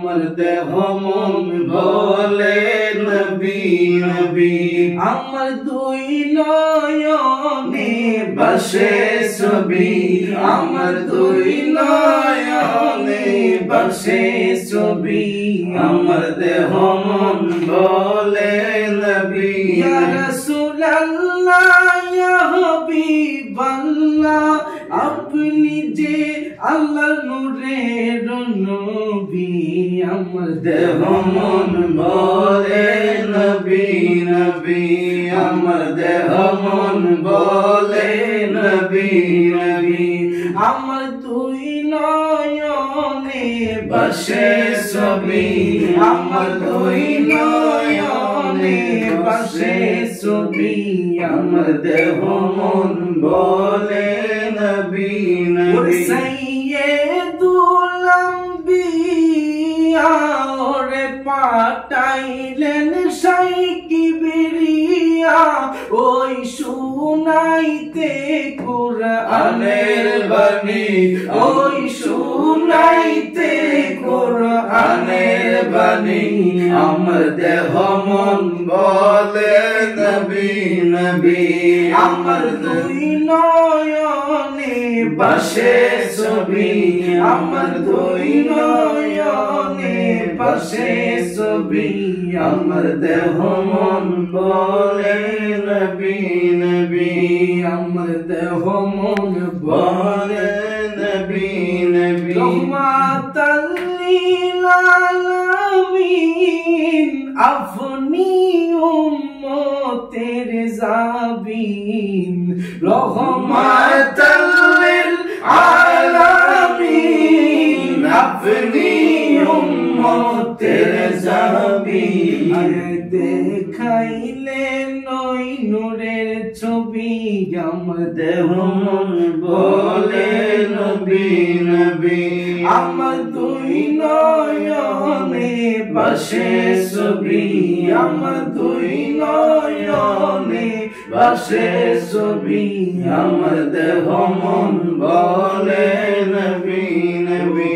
আমার দেহ মন বলে নবী নবী। আমার দুই নয়নে বসে ছবি, আমার দুই নয়নে বসে ছবি, আমার দেহ মন বলে নবী। ইয়া রাসূলুল্লাহ ইয়া হাবিবাল্লাহ, আপনি যে আল্লাহর নূরের নবী, আমার দেহ মন বলে নবী নবী, আমার দেহ মন বলে নবী নবী। আমার দুই নয়নে বসে ছবি, আমার দুই নয়নে বসে ছবি, আমার দেহ মন বলে নবী নবী। সাইয়্যিদুল আম্বিয়া ওরে পাঠাইলেন শাই কিবরিয়া, ওই শুনাইতে কুরআনের বাণী, ওই শুনাইতে কুরআনের বাণী। আমার দেহ মন বলে নবী নবী, আমার দুই নয়নে বসে ছবি, আমার দুই নয়নে বসে ছবি, আমার দেহ মন বলে নবী নবী, আমার দেহ মন বলে নবী নবী। রহমাতাল লিল আলামিন, আপনি উম্মতের জাবিন। রহমাতাল লিল আলামিন, আপনি উম্মতের জাবিন। দেখাইলেন ওই নূরের ছবি, আমার দেহ মন বলে নবী নবী। আমার দুই নয়নে বসে ছবি, আমার দুই নয়নে বসে ছবি, আমার দেহ মন বলে নবী নবী।